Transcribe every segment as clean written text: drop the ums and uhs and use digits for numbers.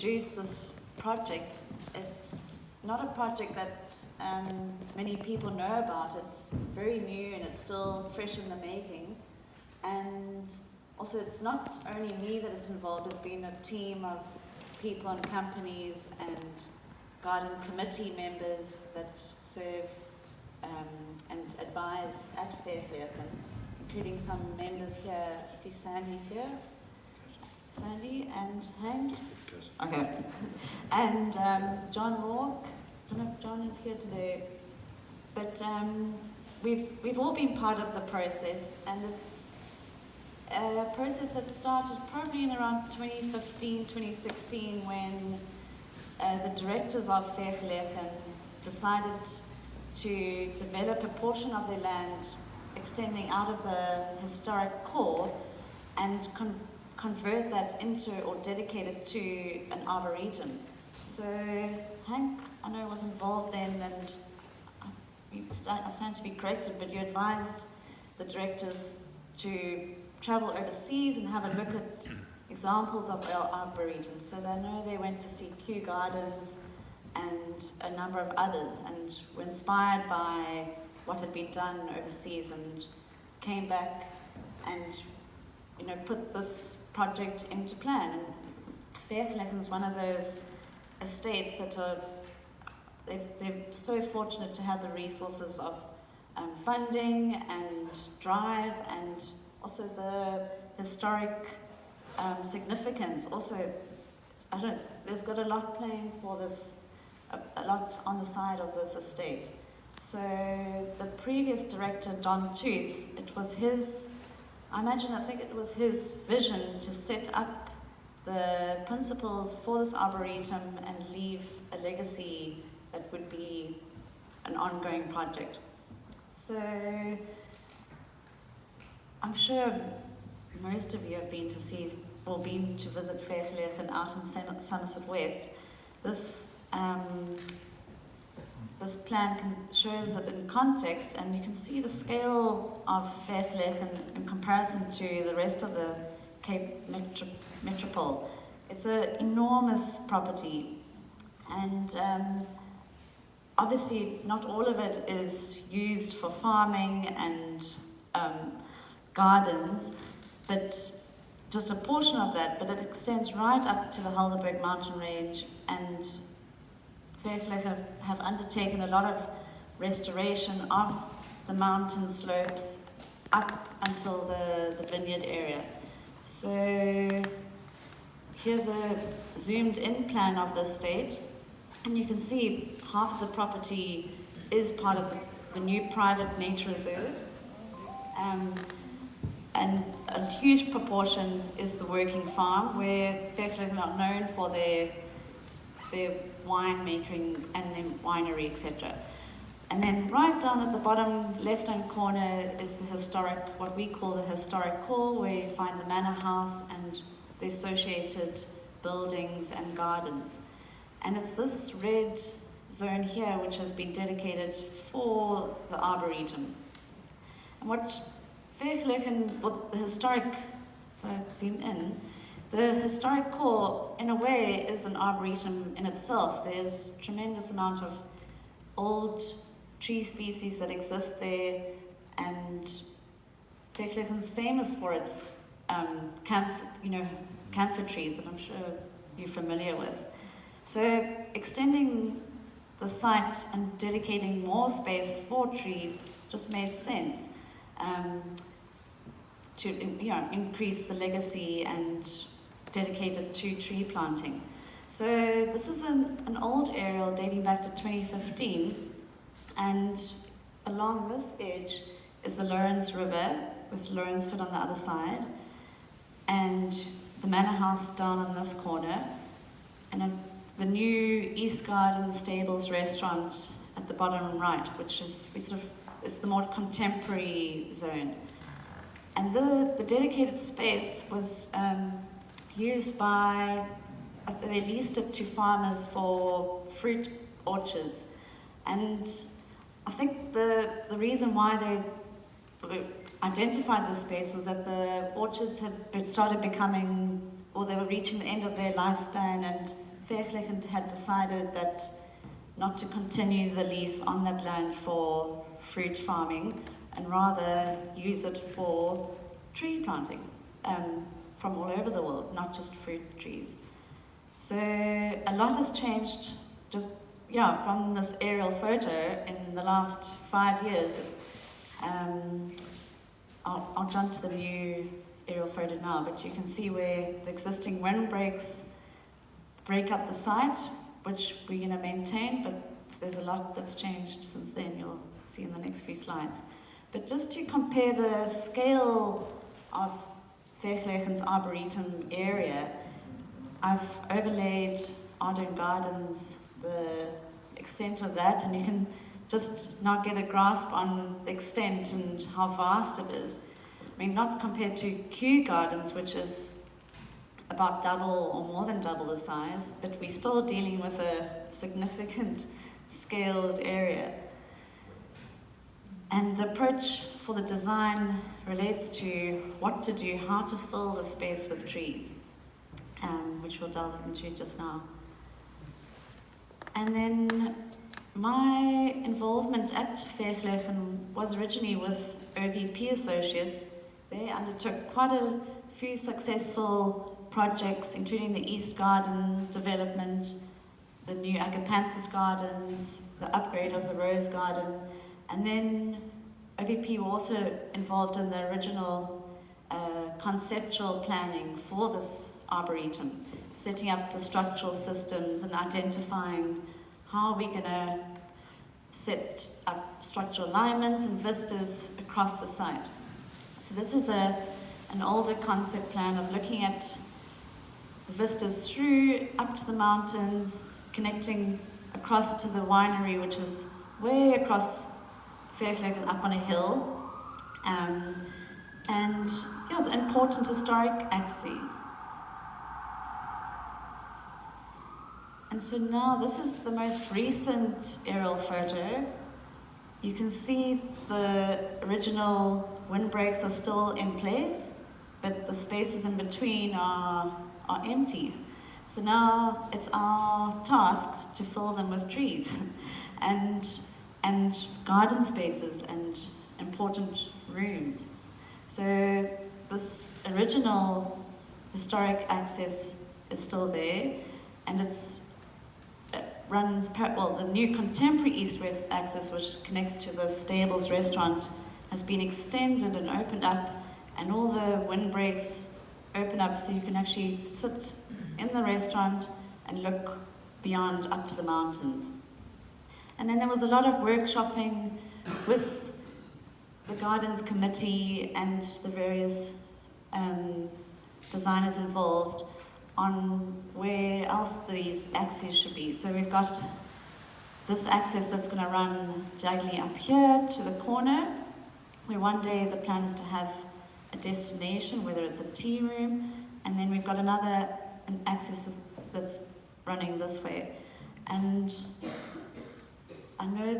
introduce this project. It's not a project that many people know about. It's very new and it's still fresh in the making. And also it's not only me that is involved, there's been a team of people and companies and garden committee members that serve and advise at Vergelegen, including some members here. I see Sandy's here. Sandy and Hank. Okay. And John Walk. I don't know if John is here today. But we've all been part of the process, and it's a process that started probably in around 2015, 2016, when the directors of Vergelegen decided to develop a portion of their land extending out of the historic core and convert that into or dedicate it to an arboretum. So Hank, I know, was involved then, and I stand to be corrected, but you advised the directors to travel overseas and have a look at examples of our arboretums. So they know they went to see Kew Gardens and a number of others, and were inspired by what had been done overseas, and came back and put this project into plan. And Vergelegen is one of those estates that they're so fortunate to have the resources of funding and drive, and also the historic significance. Also, I don't know, there's got a lot playing for this, a lot on the side of this estate. So the previous director, Don Tooth, it was his, I think it was his vision to set up the principles for this arboretum and leave a legacy that would be an ongoing project. So I'm sure most of you have been to see or been to visit Vergelegen out in Somerset West. This plan shows it in context, and you can see the scale of Vergelegen in comparison to the rest of the Cape Metropole. It's an enormous property, and obviously not all of it is used for farming and gardens, but just a portion of that, but it extends right up to the Helderberg mountain range, and Vergelegen have undertaken a lot of restoration of the mountain slopes up until the vineyard area. So here's a zoomed in plan of the estate, and you can see half of the property is part of the new private nature reserve, and a huge proportion is the working farm, where Vergelegen are known for their winemaking and their winery, etc. And then right down at the bottom left-hand corner is the historic, what we call the historic core, where you find the manor house and the associated buildings and gardens. And it's this red zone here which has been dedicated for the Arboretum. And what Vergelegen, the historic, if I zoom in, the historic core, in a way, is an arboretum in itself. There's a tremendous amount of old tree species that exist there, and Vergelegen's famous for its camphor trees that I'm sure you're familiar with. So extending the site and dedicating more space for trees just made sense to increase the legacy and dedicate it to tree planting. So this is an old aerial dating back to 2015, and along this edge is the Lawrence River, with Lawrenceford on the other side, and the manor house down on this corner, and the new East Garden Stables restaurant at the bottom right, which is it's the more contemporary zone. And the dedicated space was used by, they leased it to farmers for fruit orchards. And I think the reason why they identified this space was that the orchards had started becoming, or they were reaching the end of their lifespan, and Vergelegen had decided that not to continue the lease on that land for fruit farming and rather use it for tree planting from all over the world, not just fruit trees. So a lot has changed just, from this aerial photo in the last 5 years. I'll jump to the new aerial photo now, but you can see where the existing windbreaks break up the site, which we're going to maintain, but there's a lot that's changed since then, you'll see in the next few slides. But just to compare the scale of Vergelegen's Arboretum area, I've overlaid Arderne Gardens, the extent of that, and you can just now get a grasp on the extent and how vast it is. I mean, not compared to Kew Gardens, which is about double or more than double the size, but we're still dealing with a significant scaled area. And the approach for the design relates to what to do, how to fill the space with trees, which we'll delve into just now. And then my involvement at Vergelegen was originally with OVP Associates. They undertook quite a few successful projects, including the East Garden development, the new Agapanthus Gardens, the upgrade of the Rose Garden, and then OVP were also involved in the original conceptual planning for this arboretum, setting up the structural systems and identifying how we're going to set up structural alignments and vistas across the site. So this is an older concept plan of looking at the vistas through up to the mountains, connecting across to the winery, which is way across Vergelegen up on a hill, and the important historic axes. And so now this is the most recent aerial photo. You can see the original windbreaks are still in place, but the spaces in between are empty. So now it's our task to fill them with trees and garden spaces and important rooms. So this original historic access is still there, and the new contemporary east-west access, which connects to the Stables restaurant, has been extended and opened up, and all the windbreaks open up so you can actually sit in the restaurant and look beyond up to the mountains. And then there was a lot of workshopping with the Gardens Committee and the various designers involved on where else these axes should be. So we've got this axis that's going to run diagonally up here to the corner, where one day the plan is to have a destination, whether it's a tea room, and then we've got an axis that's running this way. And I know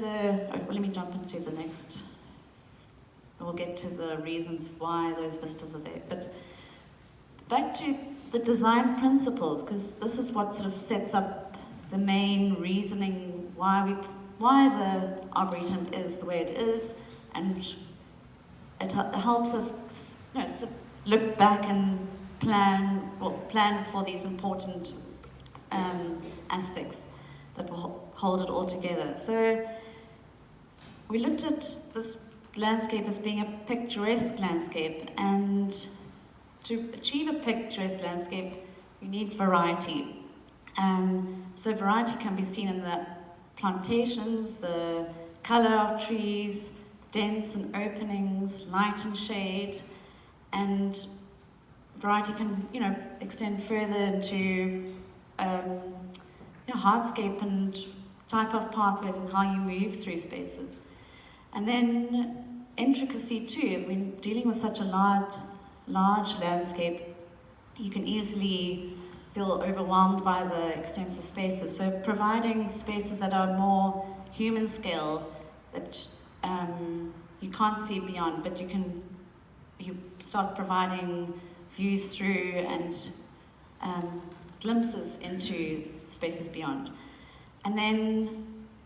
let me jump into the next. We'll get to the reasons why those vistas are there. But back to the design principles, because this is what sort of sets up the main reasoning why the Arboretum is the way it is, and it helps us look back and plan for these important aspects that will hold it all together. So we looked at this landscape as being a picturesque landscape, and to achieve a picturesque landscape, you need variety. So variety can be seen in the plantations, the color of trees, dents and openings, light and shade, and variety can, extend further into hardscape and type of pathways and how you move through spaces. And then intricacy too. I mean, dealing with such a large landscape, you can easily feel overwhelmed by the extensive spaces. So providing spaces that are more human scale, that you can't see beyond, but you start providing views through and glimpses into spaces beyond. And then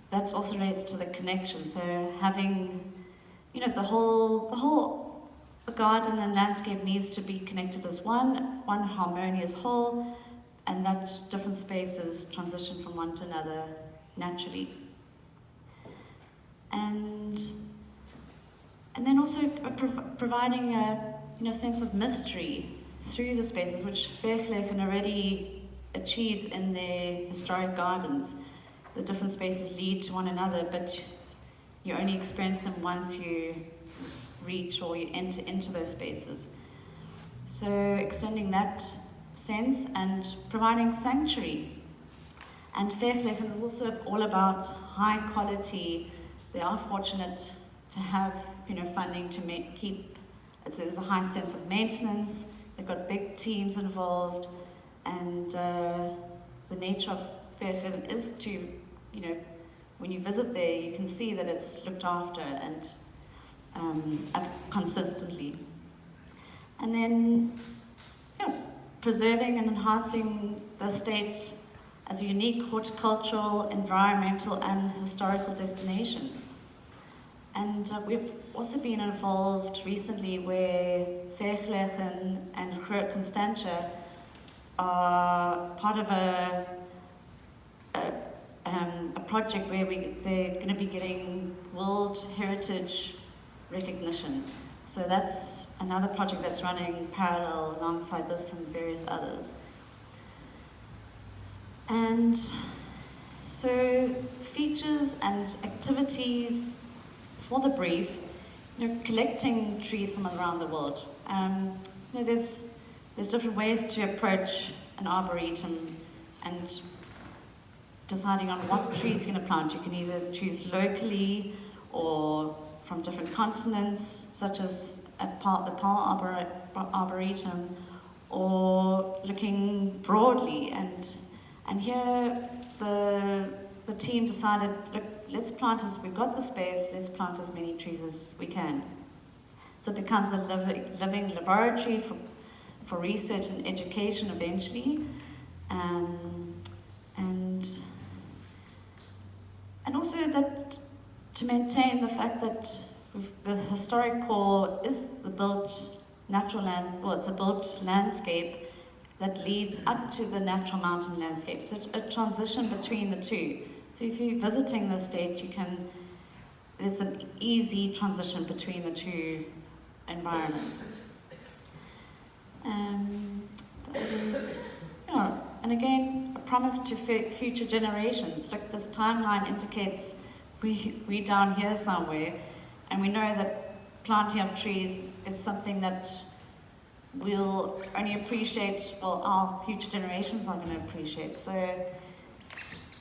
that also relates to the connection. So having, the whole garden and landscape needs to be connected as one harmonious whole, and that different spaces transition from one to another naturally. And then also providing a sense of mystery through the spaces, which Vergelegen already achieves in their historic gardens. The different spaces lead to one another, but you only experience them once you reach or you enter into those spaces. So extending that sense and providing sanctuary. And Vergelegen is also all about high quality. They are fortunate to have funding to keep. There's a high sense of maintenance. They've got big teams involved, and the nature of Vergelegen is to, when you visit there, you can see that it's looked after and consistently. And then, preserving and enhancing the estate as a unique horticultural, environmental, and historical destination. And we've also been involved recently where Vergelegen and Groot Constantia are part of a project where they're going to be getting World Heritage recognition. So that's another project that's running parallel alongside this and various others. And so features and activities for the brief, collecting trees from around the world. There's different ways to approach an arboretum and deciding on what trees you're going to plant. You can either choose locally or from different continents, such as at the Paul Arboretum, or looking broadly. And here the team decided, look, we've got the space, let's plant as many trees as we can. So it becomes a living laboratory for research and education eventually. And also that to maintain the fact that the historic core is the built natural land, it's a built landscape that leads up to the natural mountain landscape. So a transition between the two. So if you're visiting the estate, there's an easy transition between the two environments. And again, a promise to future generations. Look, this timeline indicates we down here somewhere, and we know that planting of trees is something that we'll only appreciate, our future generations are going to appreciate. So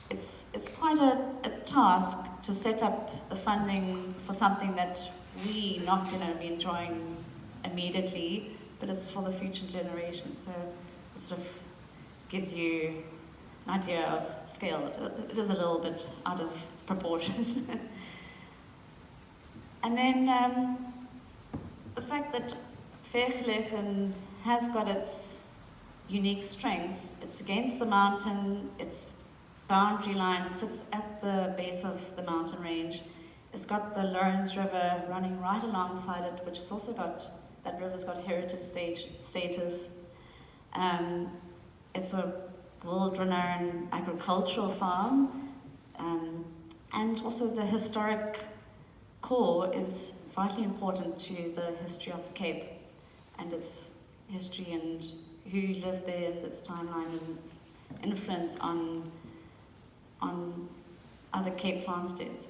it's quite a task to set up the funding for something that we're not going to be enjoying immediately, but it's for the future generations. So it sort of gives you an idea of scale. It is a little bit out of proportion. And then the fact that Vergelegen has got its unique strengths. It's against the mountain, its boundary line sits at the base of the mountain range. It's got the Lawrence River running right alongside it, which has also that river's got heritage status. It's a world-renowned agricultural farm, and also the historic core is vitally important to the history of the Cape and its history and who lived there and its timeline and its influence on other Cape farmsteads.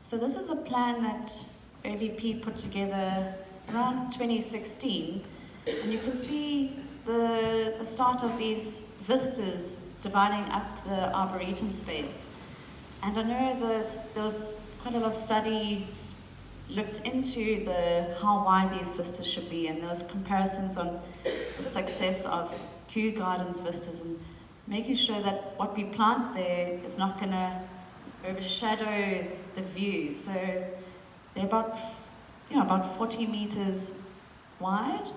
So this is a plan that OVP put together around 2016, and you can see the start of these vistas dividing up the Arboretum space. And I know there was quite a lot of study looked into how wide these vistas should be, and there was comparisons on the success of Kew Gardens vistas and making sure that what we plant there is not going to overshadow the view. So they're about 40 meters wide,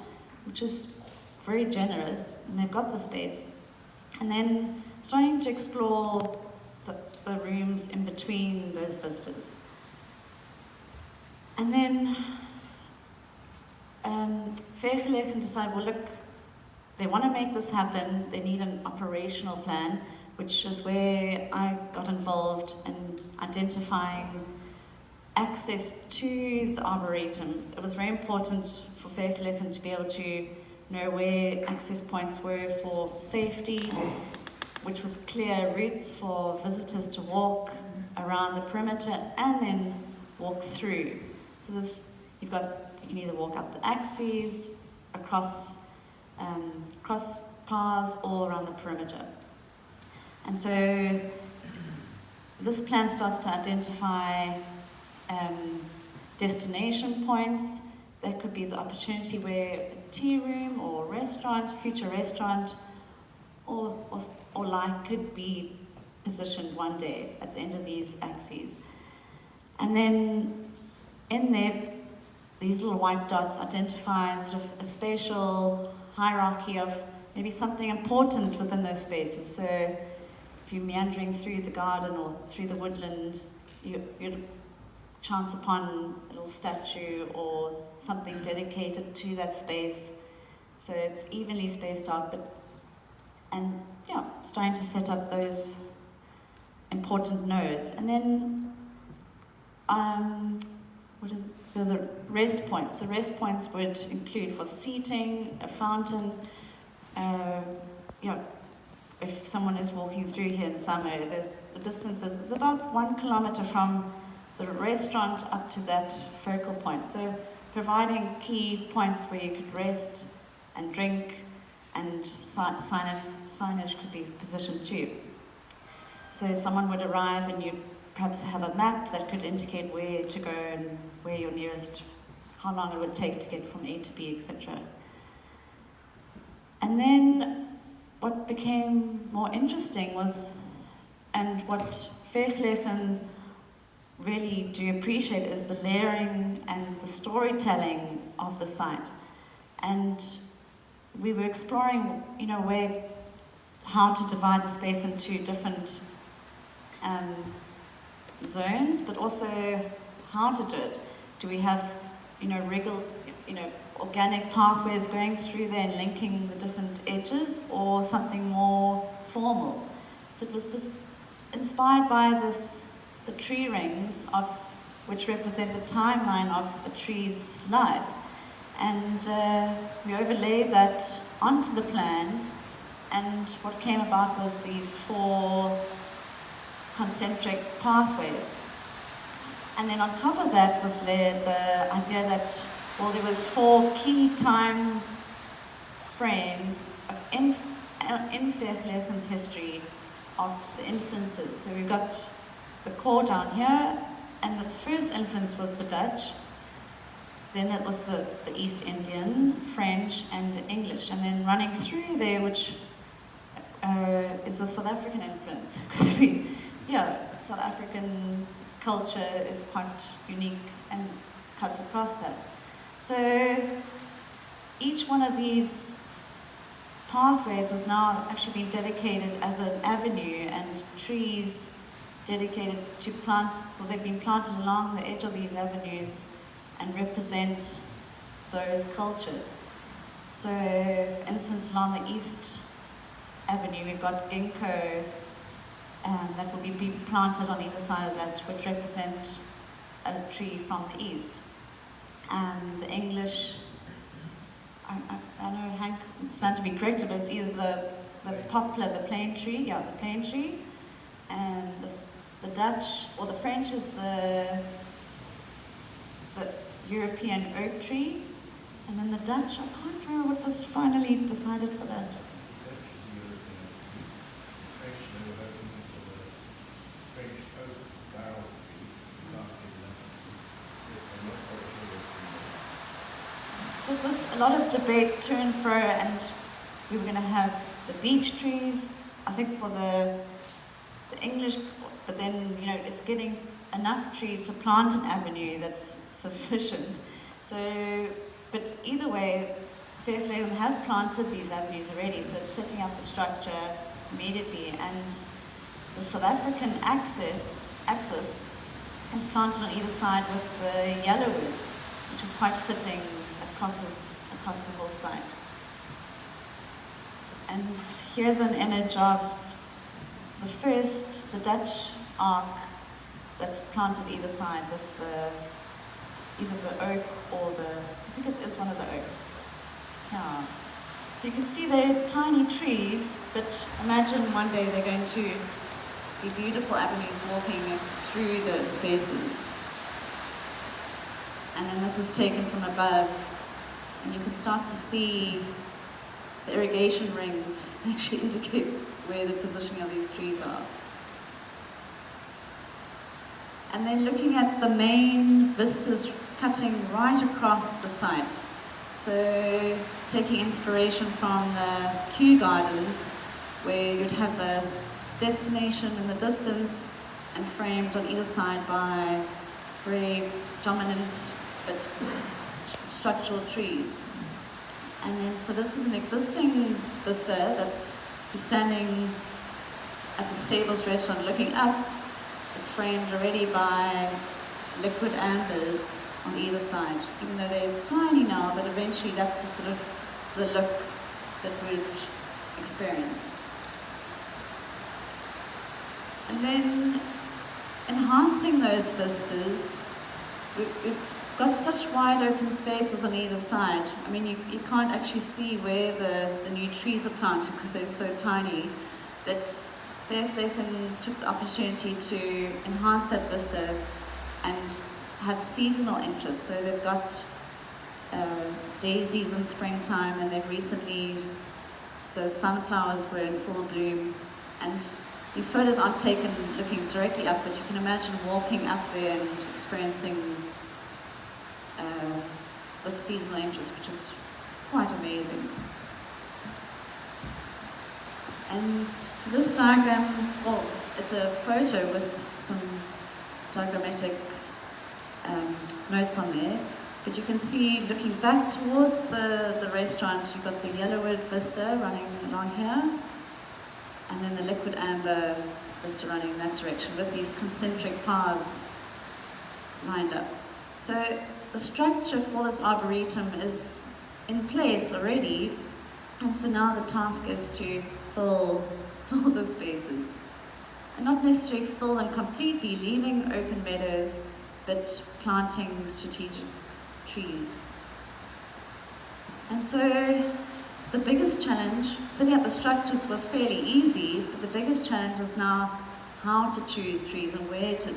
which is very generous, and they've got the space. And then starting to explore the rooms in between those vistas. And then Vergelegen decided, well, look, they want to make this happen, they need an operational plan, which is where I got involved in identifying access to the Arboretum. It was very important for Vergelegen to be able to know where access points were for safety, which was clear routes for visitors to walk around the perimeter and then walk through. So you can either walk up the axes, across paths, or around the perimeter. And so this plan starts to identify destination points. That could be the opportunity where a tea room or restaurant, future restaurant, or like could be positioned one day at the end of these axes. And then in there, these little white dots identify sort of a spatial hierarchy of maybe something important within those spaces. So if you're meandering through the garden or through the woodland, you'd chance upon a little statue or something dedicated to that space. So it's evenly spaced out, and starting to set up those important nodes. And then what are the rest points? So rest points would include for seating, a fountain. If someone is walking through here in summer, the distance is about 1 kilometer from the restaurant up to that focal point. So providing key points where you could rest and drink, and signage could be positioned too. So someone would arrive and you'd perhaps have a map that could indicate where to go and where your nearest, how long it would take to get from A to B, etc. And then what became more interesting was, and what Vergelegen really do appreciate, is the layering and the storytelling of the site. And we were exploring, how to divide the space into different zones, but also how to do it. Do we have, organic pathways going through there and linking the different edges, or something more formal? So it was just inspired by the tree rings which represent the timeline of a tree's life. And we overlaid that onto the plan, and what came about was these 4 concentric pathways. And then on top of that was layered the idea that, there was 4 key time frames in Vergelegen's history of the influences. So we've got the core down here, and its first influence was the Dutch. Then that was the East Indian, French, and English. And then running through there, which is a South African influence. Because South African culture is quite unique and cuts across that. So each one of these pathways has now actually been dedicated as an avenue, and trees dedicated to they've been planted along the edge of these avenues and represent those cultures. So, for instance, along the East Avenue, we've got ginkgo that will be planted on either side of that, which represent a tree from the East. The English, I know Hank stand to be corrected, but it's either the poplar, the plane tree, the plane tree, and the Dutch, or the French is the European oak tree, and then the Dutch, I can't remember what was finally decided for that. So it was a lot of debate to and fro, and we were going to have the beech trees, I think for the English, but then, it's getting enough trees to plant an avenue that's sufficient. So, but either way, Vergelegen have planted these avenues already, so it's setting up the structure, immediately, and the South African axis is planted on either side with the yellowwood, which is quite fitting. It crosses across the whole site. And here's an image of the Dutch arc that's planted either side with either the oak or I think it is one of the oaks. Yeah. So you can see they're tiny trees, but imagine one day they're going to be beautiful avenues walking through the spaces. And then this is taken from above, and you can start to see the irrigation rings actually indicate where the positioning of these trees are. And then looking at the main vistas cutting right across the site. So taking inspiration from the Kew Gardens, where you'd have a destination in the distance and framed on either side by very dominant but structural trees. And then, so this is an existing vista that's standing at the Stables restaurant looking up. It's framed already by liquid ambers on either side, even though they're tiny now, but eventually that's the sort of the look that we'd experience. And then enhancing those vistas, we've got such wide open spaces on either side. I mean, you can't actually see where the new trees are planted because they're so tiny, but they took the opportunity to enhance that vista and have seasonal interest. So they've got daisies in springtime, and they've recently, the sunflowers were in full bloom. And these photos aren't taken looking directly up, but you can imagine walking up there and experiencing this seasonal interest, which is quite amazing. And so this diagram, well, it's a photo with some diagrammatic notes on there, but you can see looking back towards the restaurant, you've got the yellowwood vista running along here, and then the liquid amber vista running in that direction with these concentric paths lined up. So the structure for this arboretum is in place already, and so now the task is to fill the spaces. And not necessarily fill them completely, leaving open meadows, but planting strategic trees. And so the biggest challenge, setting up the structures was fairly easy, but the biggest challenge is now how to choose trees and where to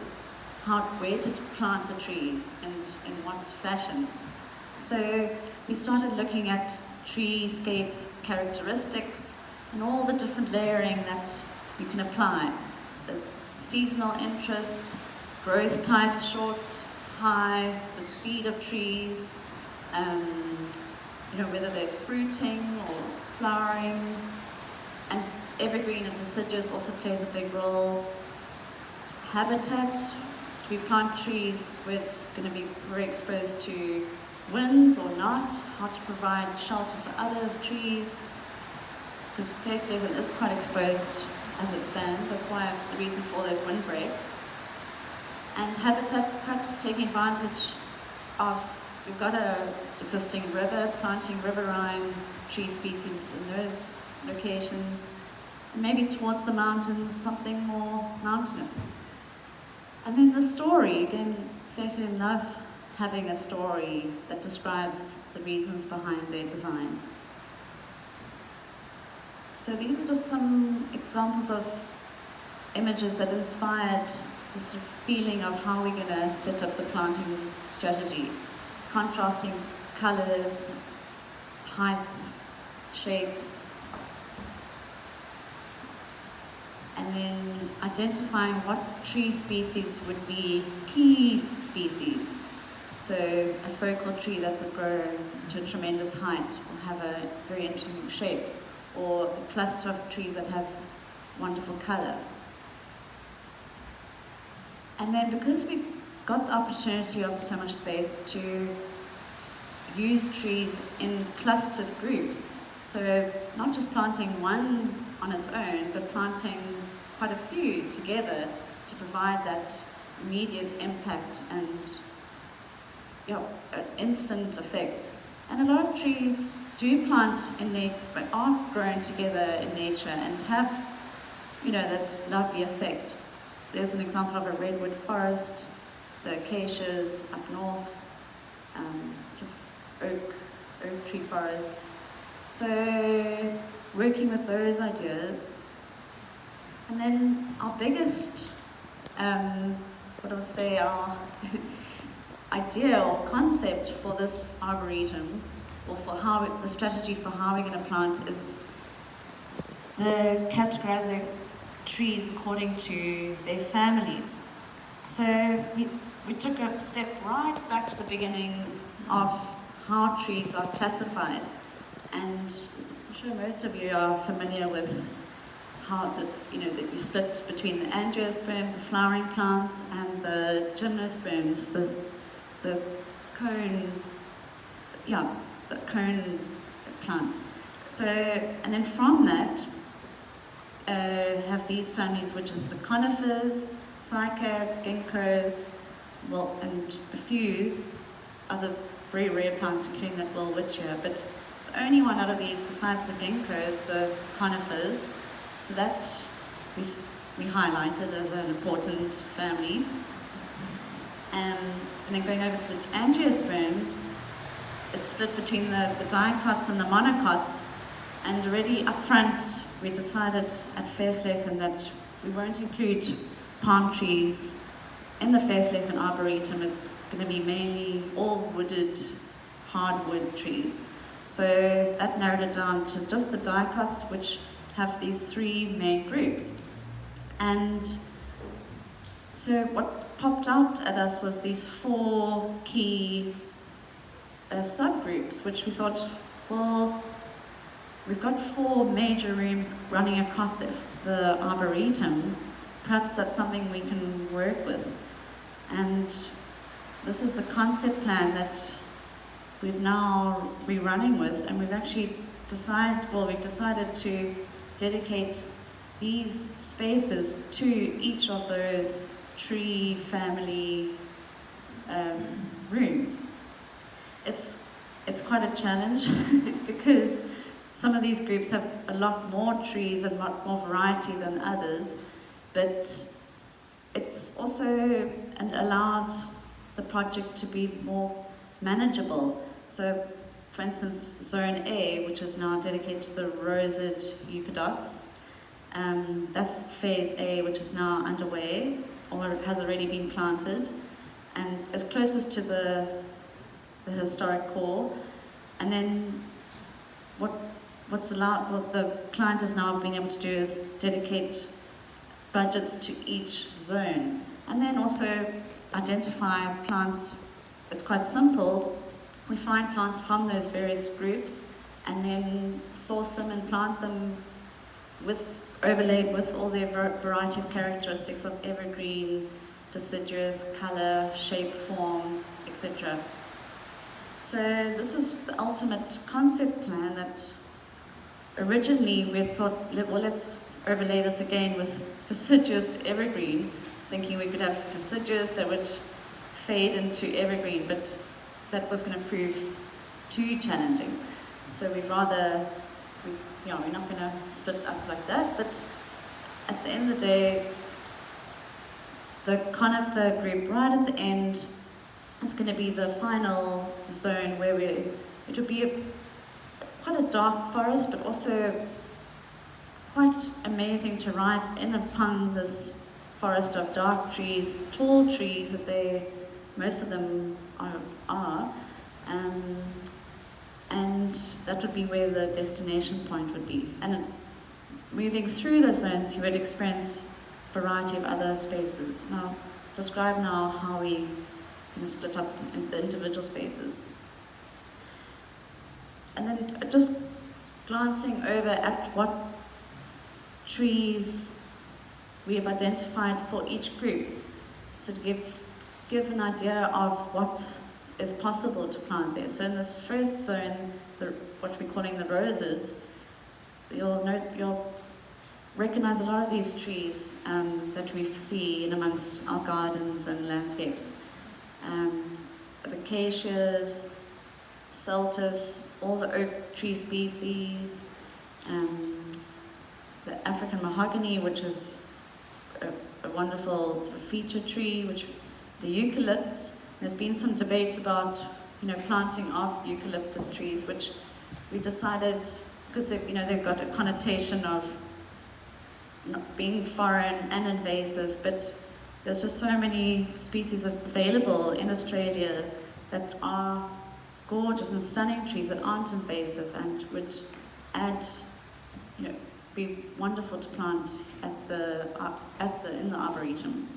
plant the trees and in what fashion. So we started looking at treescape characteristics and all the different layering that you can apply. The seasonal interest, growth types, short, high, the speed of trees, whether they're fruiting or flowering, and evergreen and deciduous also plays a big role. Habitat, do we plant trees where it's going to be very exposed to winds or not? How to provide shelter for other trees, because Vergelegen is quite exposed as it stands. That's why the reason for those windbreaks. And habitat, perhaps taking advantage of, we've got a existing river, planting riverine tree species in those locations, and maybe towards the mountains, something more mountainous. And then the story, again, Vergelegen love having a story that describes the reasons behind their designs. So these are just some examples of images that inspired this sort of feeling of how we're going to set up the planting strategy. Contrasting colors, heights, shapes, and then identifying what tree species would be key species. So a focal tree that would grow to a tremendous height or have a very interesting shape, or a cluster of trees that have wonderful color. And then because we've got the opportunity of so much space to use trees in clustered groups, so not just planting one on its own, but planting quite a few together to provide that immediate impact and an instant effect. And a lot of trees do plant in are grown together in nature and have, this lovely effect. There's an example of a redwood forest, the acacias up north, oak tree forests. So working with those ideas. And then our biggest, our idea or concept for this arboretum, or for the strategy for how we're going to plant, is the categorizing trees according to their families. So we took a step right back to the beginning of how trees are classified, and I'm sure most of you are familiar with how that we split between the angiosperms, the flowering plants, and the gymnosperms, the cone plants. So, and then from that, have these families, which is the conifers, cycads, ginkgos, and a few other very rare plants, including that welwitschia. But the only one out of these, besides the ginkgos, the conifers. So that we highlighted as an important family. And then going over to the angiosperms, it's split between the dicots and the monocots. And already up front, we decided at Vergelegen that we won't include palm trees in the Vergelegen Arboretum. It's going to be mainly all wooded, hardwood trees. So that narrowed it down to just the dicots, which have these three main groups. And so what popped out at us was these four key subgroups, which we thought, well, we've got four major rooms running across the Arboretum. Perhaps that's something we can work with. And this is the concept plan that we've now running with, and we've actually decided to dedicate these spaces to each of those tree family rooms. It's quite a challenge because some of these groups have a lot more trees and a lot more variety than others, but it's also allowed the project to be more manageable. So, for instance, Zone A, which is now dedicated to the roseate eucadox, that's Phase A, which is now underway, or has already been planted, and is closest to the historic core. And then what the client has now been able to do is dedicate budgets to each zone, and then also identify plants. It's quite simple. We find plants from those various groups and then source them and plant them overlaid with all their variety of characteristics of evergreen, deciduous, colour, shape, form, etc. So this is the ultimate concept plan that originally we thought, well, let's overlay this again with deciduous to evergreen, thinking we could have deciduous that would fade into evergreen, but that was going to prove too challenging. So we're not going to split it up like that, but at the end of the day, the conifer group right at the end is going to be the final zone where it will be quite a dark forest, but also quite amazing to arrive in upon this forest of dark trees, tall trees that most of them are, and that would be where the destination point would be. And moving through the zones, you would experience a variety of other spaces. Now, describe now how we can split up in the individual spaces. And then just glancing over at what trees we have identified for each group, so to give an idea of what is possible to plant there. So in this first zone, what we're calling the roses, you'll recognize a lot of these trees that we see in amongst our gardens and landscapes. The acacias, celtis, all the oak tree species, the African mahogany, which is a wonderful sort of feature tree, which the eucalypts. There's been some debate about, planting of eucalyptus trees, which we decided, because they've got a connotation of not being foreign and invasive, but there's just so many species available in Australia that are gorgeous and stunning trees that aren't invasive and would add, be wonderful to plant in the Arboretum.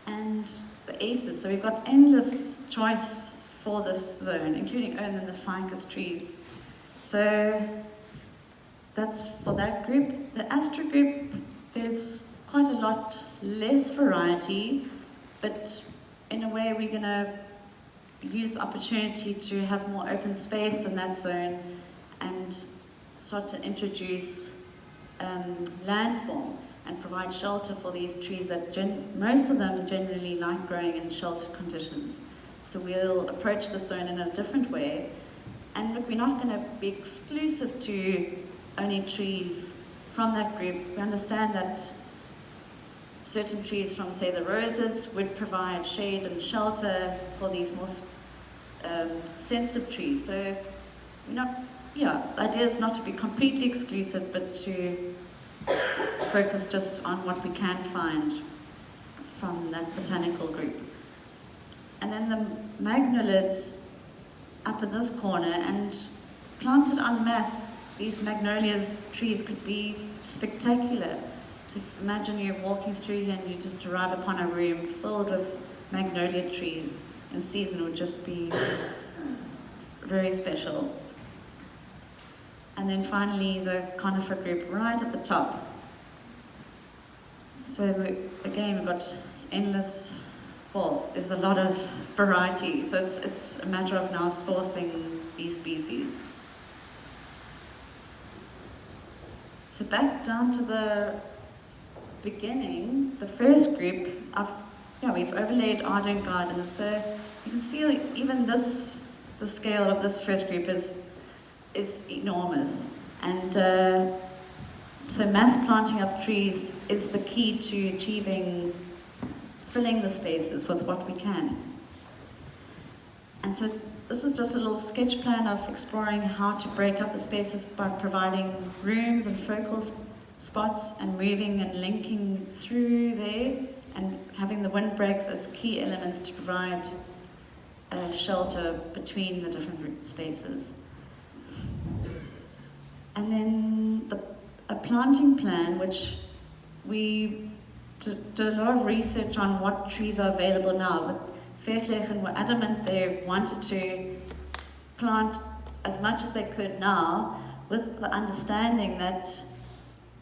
And the aces, so we've got endless choice for this zone, including then the ficus trees. So that's for that group. The Astra group, there's quite a lot less variety, but in a way we're going to use the opportunity to have more open space in that zone and start to introduce landform and provide shelter for these trees that most of them generally like growing in sheltered conditions. So we'll approach the zone in a different way. And look, we're not going to be exclusive to only trees from that group. We understand that certain trees from, say, the rosids would provide shade and shelter for these more sensitive trees. So the idea is not to be completely exclusive, but to focus just on what we can find from that botanical group. And then the magnolids up in this corner, and planted en masse, these magnolias trees could be spectacular. So imagine you're walking through here and you just arrive upon a room filled with magnolia trees. In season would just be very special. And then finally the conifer group right at the top. So again, we've got endless, there's a lot of variety. So it's a matter of now sourcing these species. So back down to the beginning, the first group, we've overlaid Arderne gardens. So you can see even the scale of this first group is enormous. And so mass planting of trees is the key to filling the spaces with what we can. And so this is just a little sketch plan of exploring how to break up the spaces by providing rooms and focal spots and moving and linking through there and having the windbreaks as key elements to provide shelter between the different spaces. And then a planting plan, which we did a lot of research on what trees are available now. The Vergelegen were adamant they wanted to plant as much as they could now, with the understanding that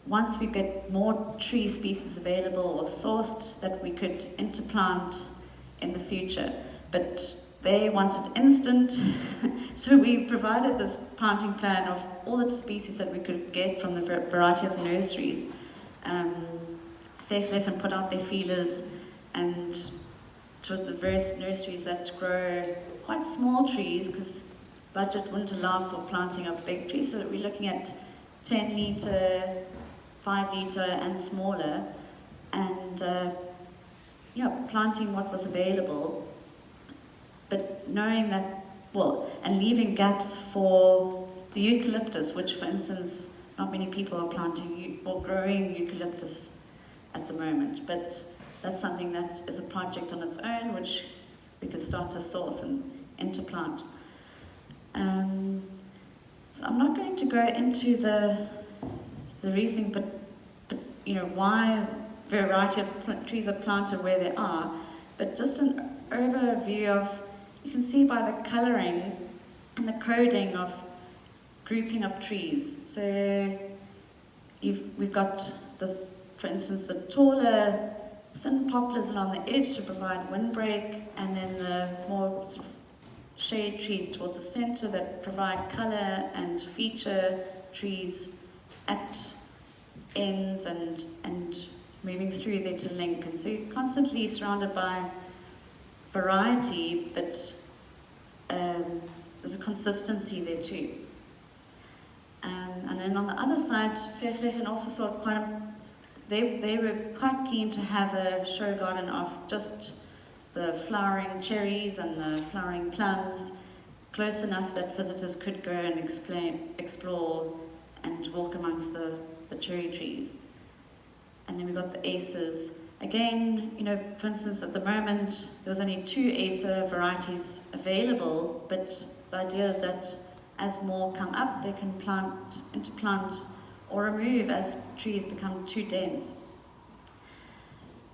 once we get more tree species available or sourced, that we could interplant in the future. But they wanted instant, so we provided this planting plan of all the species that we could get from the variety of nurseries. Vergelegen put out their feelers and to the various nurseries that grow quite small trees, because budget wouldn't allow for planting of big trees, so we're looking at 10 litre, 5 litre and smaller, and planting what was available, but knowing that, and leaving gaps for the eucalyptus, which for instance, not many people are planting or growing eucalyptus at the moment, but that's something that is a project on its own, which we could start to source and interplant. So I'm not going to go into the reasoning, but why variety of trees are planted where they are, but just an overview of, you can see by the colouring and the coding of grouping of trees. So we've got for instance, the taller, thin poplars on the edge to provide windbreak, and then the more sort of shade trees towards the centre that provide colour and feature trees at ends and moving through there to link. And so you're constantly surrounded by variety, but there's a consistency there too. And then on the other side, Vergelegen also saw they were quite keen to have a show garden of just the flowering cherries and the flowering plums, close enough that visitors could go and explore and walk amongst the cherry trees. And then we got the aces. Again, for instance, at the moment, there was only 2 acer varieties available, but the idea is that as more come up, they can plant or remove as trees become too dense.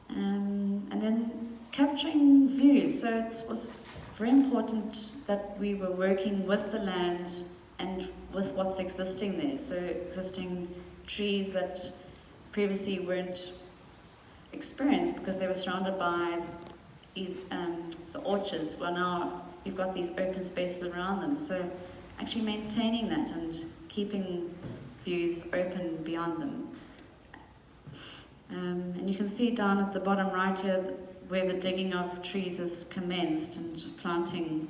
And then capturing views. So it was very important that we were working with the land and with what's existing there. So existing trees that previously weren't experienced because they were surrounded by the orchards. Well, now you've got these open spaces around them. So actually maintaining that and keeping views open beyond them. And you can see down at the bottom right here where the digging of trees is commenced and planting.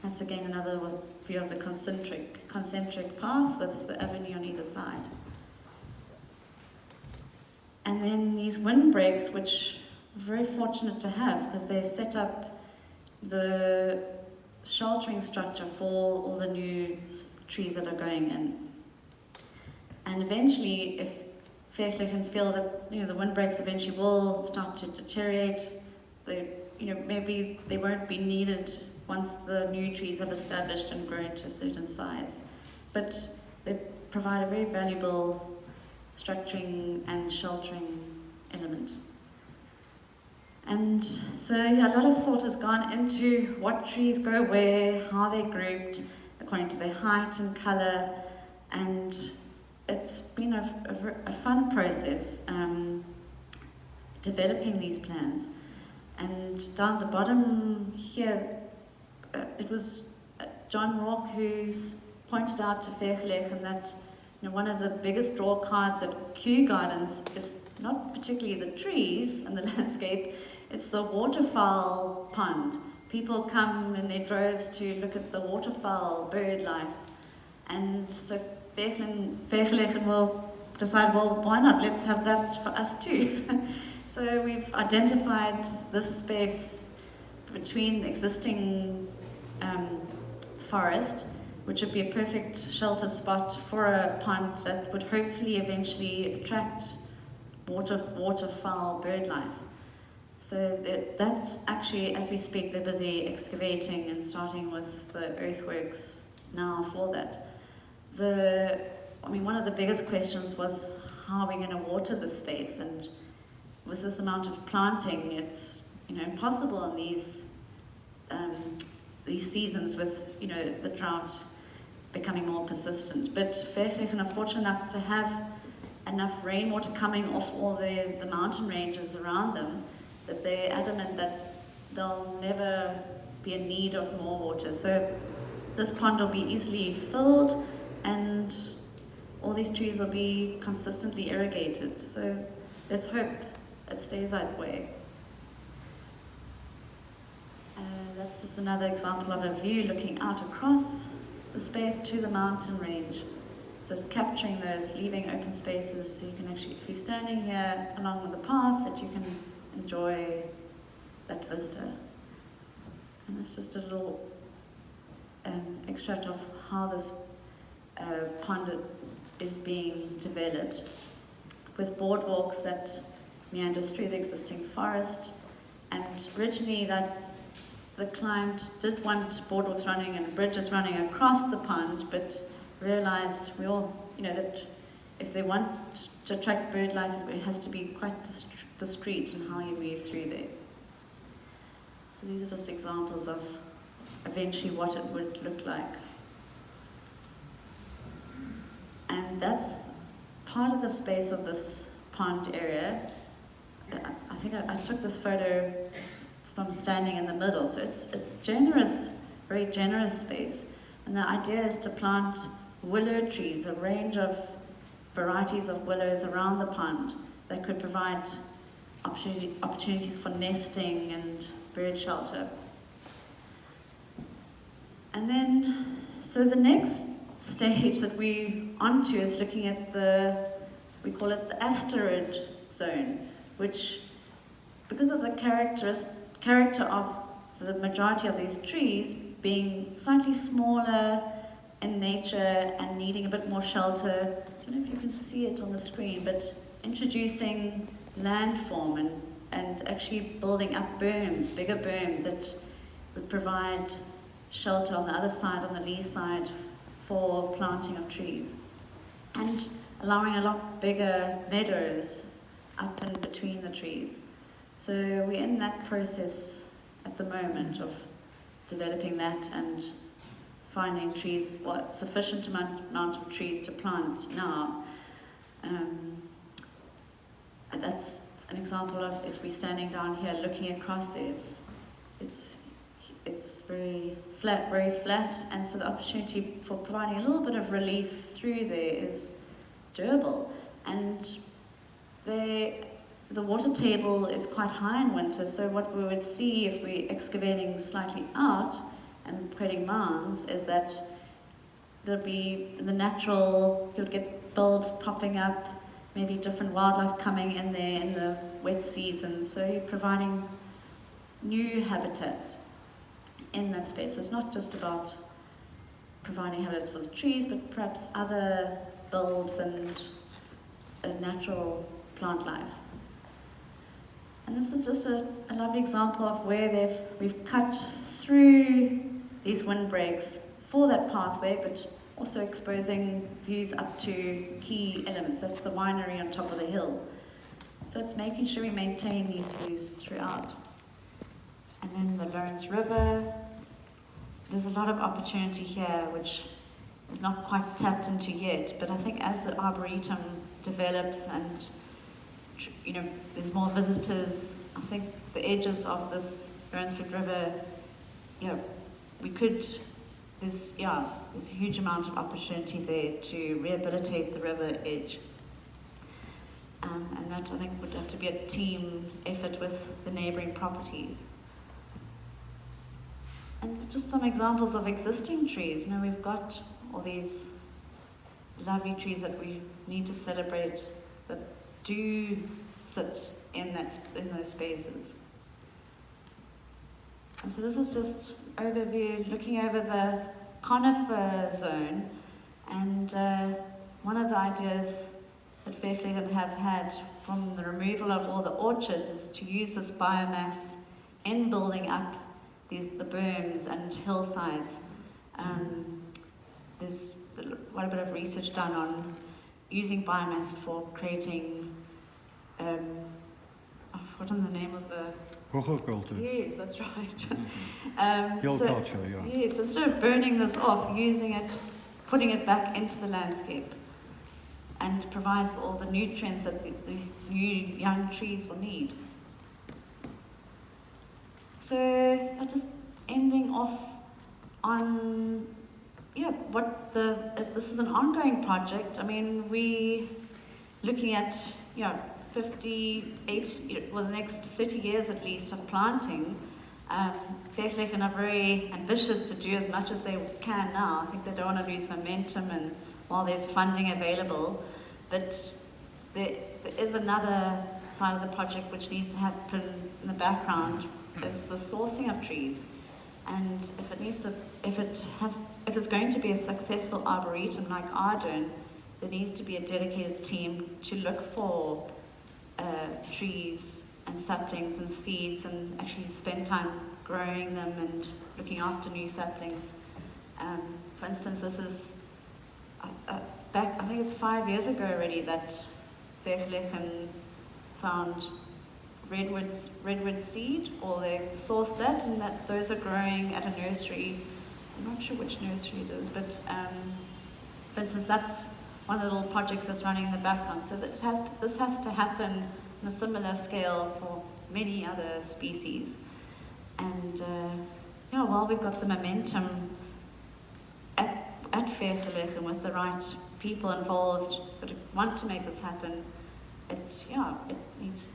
That's again another view of the concentric path with the avenue on either side. And then these windbreaks, which we're very fortunate to have because they set up the sheltering structure for all the new trees that are going in. And eventually, if Vergelegen feel that the windbreaks eventually will start to deteriorate, maybe they won't be needed once the new trees have established and grown to a certain size. But they provide a very valuable structuring and sheltering element. And so a lot of thought has gone into what trees go where, how they're grouped according to their height and colour, and it's been a fun process developing these plans. And down the bottom here, it was John Rourke who's pointed out to Vergelegen that one of the biggest draw cards at Kew Gardens is not particularly the trees and the landscape, it's the waterfowl pond. People come in their droves to look at the waterfowl bird life. And so Vergelegen will decide, well, why not? Let's have that for us too. So we've identified this space between the existing forest, which would be a perfect shelter spot for a pond that would hopefully eventually attract waterfowl bird life. So that's actually, as we speak, they're busy excavating and starting with the earthworks now for that. One of the biggest questions was, how are we going to water this space? And with this amount of planting, it's impossible in these seasons with the drought becoming more persistent. But Vergelegen are fortunate enough to have enough rainwater coming off all the mountain ranges around them that they're adamant that there'll never be in need of more water. So this pond will be easily filled and all these trees will be consistently irrigated. So let's hope it stays that way. That's just another example of a view looking out across the space to the mountain range. So capturing those, leaving open spaces so you can actually, if you're standing here along with the path, that you can enjoy that vista. And that's just a little extract of how this pond is being developed, with boardwalks that meander through the existing forest. And originally the client did want boardwalks running and bridges running across the pond, but realized that if they want to attract bird life, it has to be quite discreet in how you move through there. So these are just examples of eventually what it would look like. And that's part of the space of this pond area. I think I took this photo from standing in the middle, so it's a generous, very generous space. And the idea is to plant willow trees, a range of varieties of willows around the pond that could provide opportunities for nesting and bird shelter. And then, so the next stage that we're onto is looking at we call it the asteroid zone, which, because of the character of the majority of these trees being slightly smaller in nature and needing a bit more shelter, I don't know if you can see it on the screen, but introducing landform and actually building up berms, bigger berms that would provide shelter on the other side, on the lee side, for planting of trees. And allowing a lot bigger meadows up and between the trees. So we're in that process at the moment of developing that and finding trees, sufficient amount of trees to plant now. And that's an example of, if we're standing down here looking across there, it's very flat, and so the opportunity for providing a little bit of relief through there is doable. And the water table is quite high in winter, so what we would see if we're excavating slightly out and creating mounds is that there'll be you'll get bulbs popping up, maybe different wildlife coming in there in the wet season, so you're providing new habitats in that space. So it's not just about providing habitats for the trees, but perhaps other bulbs and a natural plant life. And this is just a lovely example of where we've cut through these windbreaks for that pathway, but also exposing views up to key elements. That's the winery on top of the hill. So it's making sure we maintain these views throughout. And then the Lawrence River. There's a lot of opportunity here, which is not quite tapped into yet, but I think as the Arboretum develops and there's more visitors, I think the edges of this Lawrence River, there's a huge amount of opportunity there to rehabilitate the river edge. And that, I think, would have to be a team effort with the neighbouring properties. And just some examples of existing trees. We've got all these lovely trees that we need to celebrate that do sit in those spaces. And so this is just overview, looking over the conifer zone, and one of the ideas that Vergelegen have had from the removal of all the orchards is to use this biomass in building up the berms and hillsides. There's quite a bit of research done on using biomass for creating, I've forgotten the name of the... Horticulture. Yes, that's right. Hill culture, yeah. Yes, instead of burning this off, using it, putting it back into the landscape, and provides all the nutrients that these new young trees will need. So, just ending off on, this is an ongoing project. I mean, we looking at, 58, the next 30 years at least of planting. Vergelegen are very ambitious to do as much as they can now. I think they don't want to lose momentum, and while there's funding available, but there is another side of the project which needs to happen in the background, is the sourcing of trees. And if it's going to be a successful arboretum like Arderne, there needs to be a dedicated team to look for trees and saplings and seeds, and actually spend time growing them and looking after new saplings. For instance, this is back, I think it's 5 years ago already, that Vergelegen found redwood seed, or they sourced that, and that those are growing at a nursery. I'm not sure which nursery it is, but for instance, that's one of the little projects that's running in the background. So this has to happen on a similar scale for many other species. And while we've got the momentum at Vergelegen with the right people involved that want to make this happen,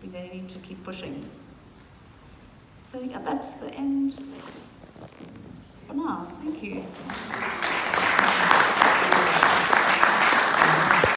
they need to keep pushing. So yeah, that's the end for now. Thank you.